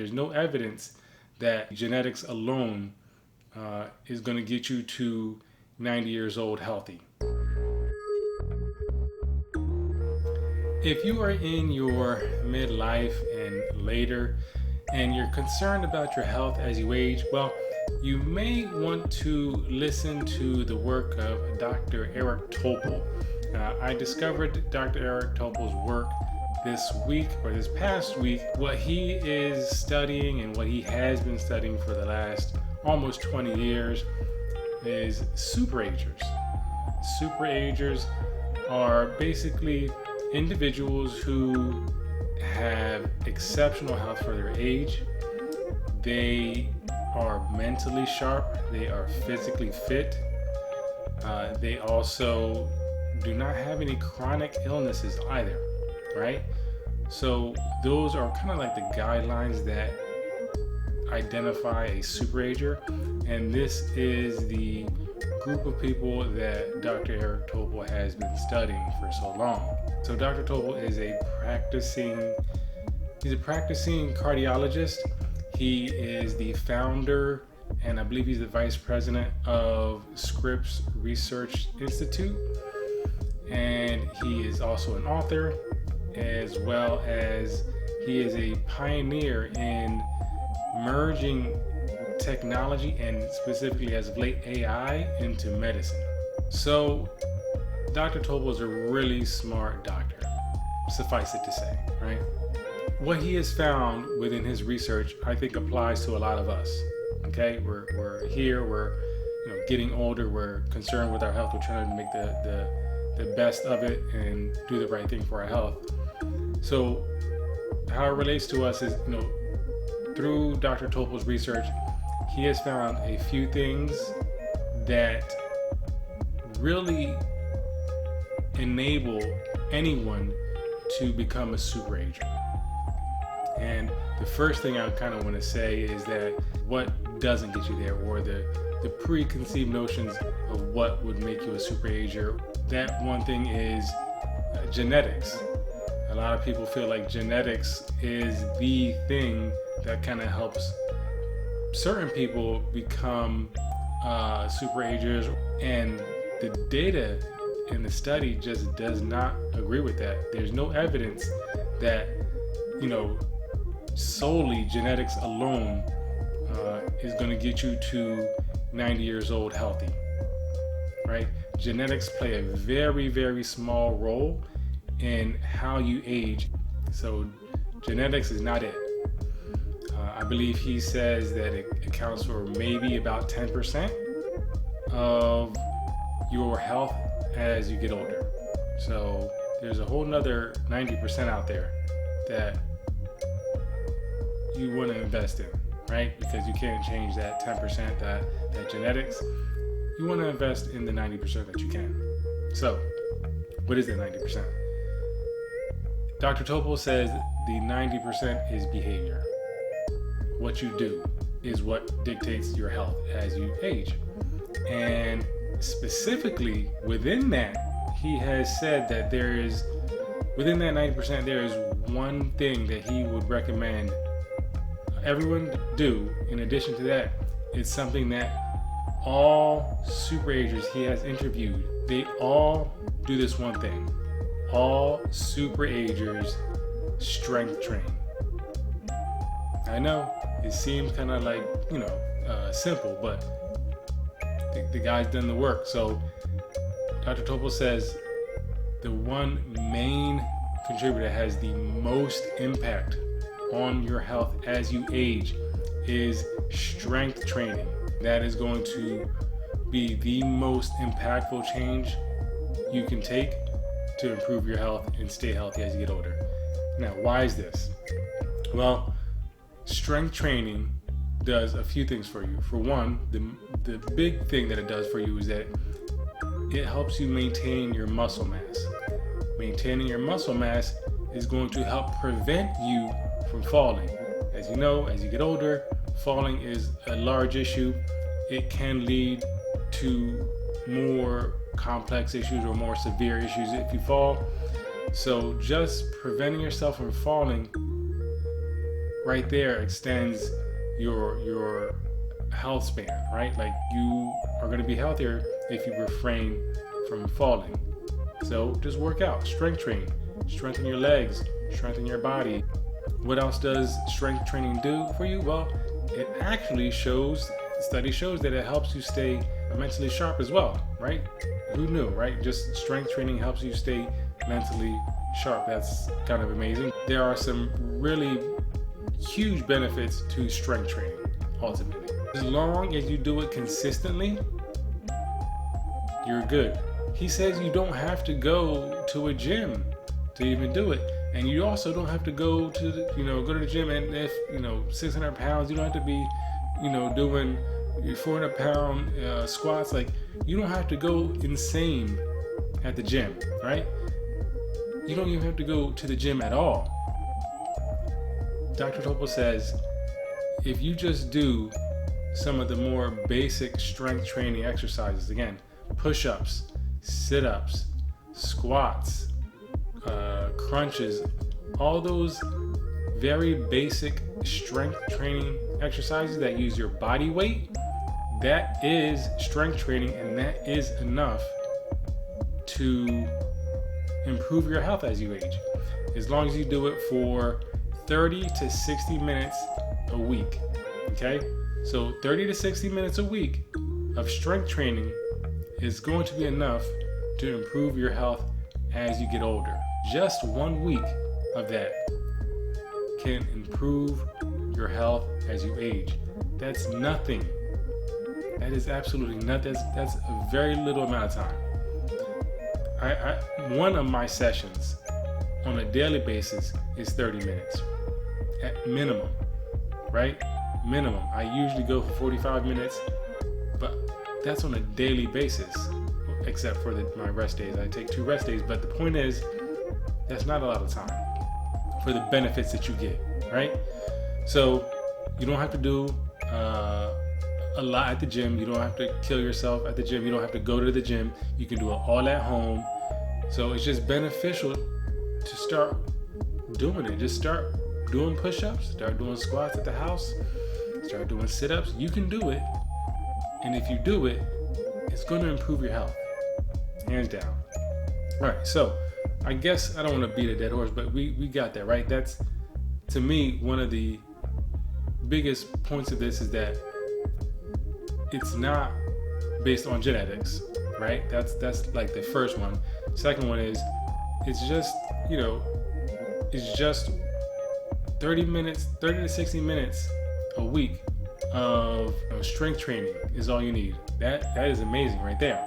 There's no evidence that genetics alone is going to get you to 90 years old healthy. If you are in your midlife and later and you're concerned about your health as you age, well, you may want to listen to the work of Dr. Eric Topol. I discovered Dr. Eric Topol's work this week or this past week. What he is studying and what he has been studying for the last almost 20 years is Super Agers. Super Agers are basically individuals who have exceptional health for their age. They are mentally sharp. They are physically fit. They also do not have any chronic illnesses either, right? So those are kind of like the guidelines that identify a super ager, and this is the group of people that Dr. Eric Topol has been studying for so long. So Dr. Topol is a practicing cardiologist. He is the founder, and I believe he's the vice president of Scripps Research Institute. And he is also an author, as well as he is a pioneer in merging technology and specifically as of late AI into medicine. So Dr. Topol is a really smart doctor, suffice it to say, right? What he has found within his research, I think, applies to a lot of us. Okay, we're here, we're getting older, we're concerned with our health, we're trying to make the best of it and do the right thing for our health. So how it relates to us is, through Dr. Topol's research, he has found a few things that really enable anyone to become a super ager. And the first thing I kind of want to say is that what doesn't get you there, or the preconceived notions of what would make you a super ager. That one thing is genetics. A lot of people feel like genetics is the thing that kind of helps certain people become super agers, and the data in the study just does not agree with that. There's no evidence that solely genetics alone is going to get you to 90 years old healthy, right? Genetics play a very, very small role in how you age. So genetics is not it. I believe he says that it accounts for maybe about 10% of your health as you get older. So there's a whole nother 90% out there that you want to invest in, right? Because you can't change that 10%, that genetics. You want to invest in the 90% that you can. So what is that 90%? Dr. Topol says the 90% is behavior. What you do is what dictates your health as you age. And specifically within that, he has said that within that 90%, there is one thing that he would recommend everyone do. In addition to that, it's something that all super agers he has interviewed, they all do this one thing. All super agers strength train. I know it seems kind of like simple, but the guy's done the work. So Dr. Topol says the one main contributor that has the most impact on your health as you age is strength training. That is going to be the most impactful change you can take to improve your health and stay healthy as you get older. Now, why is this? Well, strength training does a few things for you. For one, the big thing that it does for you is that it helps you maintain your muscle mass. Maintaining your muscle mass is going to help prevent you from falling. As you know, as you get older, falling is a large issue. It can lead to more complex issues or more severe issues if you fall. So just preventing yourself from falling right there extends your health span, right? Like, you are going to be healthier if you refrain from falling. So just work out, strength train, strengthen your legs, strengthen your body. What else does strength training do for you? Well, it actually study shows that it helps you stay mentally sharp as well, right? Who knew, right? Just strength training helps you stay mentally sharp. That's kind of amazing. There are some really huge benefits to strength training, ultimately. As long as you do it consistently, you're good. He says you don't have to go to a gym to even do it. And you also don't have to go to the gym and lift, 600 pounds. You don't have to be, doing 400 pound squats. Like, you don't have to go insane at the gym, right? You don't even have to go to the gym at all. Dr. Topol says if you just do some of the more basic strength training exercises, again, push-ups, sit-ups, squats, crunches, all those very basic strength training exercises that use your body weight, that is strength training, and that is enough to improve your health as you age. As long as you do it for 30 to 60 minutes a week, okay? So 30 to 60 minutes a week of strength training is going to be enough to improve your health as you get older. Just 1 week of that can improve your health as you age. That's nothing. That is absolutely nothing. That's a very little amount of time. One of my sessions on a daily basis is 30 minutes at minimum, right? Minimum. I usually go for 45 minutes, but that's on a daily basis, except for my rest days. I take 2 rest days, but the point is, that's not a lot of time for the benefits that you get, right? So you don't have to do a lot at the gym. You don't have to kill yourself at the gym. You don't have to go to the gym. You can do it all at home. So it's just beneficial to start doing it. Just start doing push-ups, start doing squats at the house, start doing sit-ups. You can do it. And if you do it, it's going to improve your health, hands down. All right, so I guess I don't want to beat a dead horse, but we got that, right? That's, to me, one of the biggest points of this is that it's not based on genetics, right? That's like the first one. Second one is, it's just 30 to 60 minutes a week of strength training is all you need. That is amazing right there.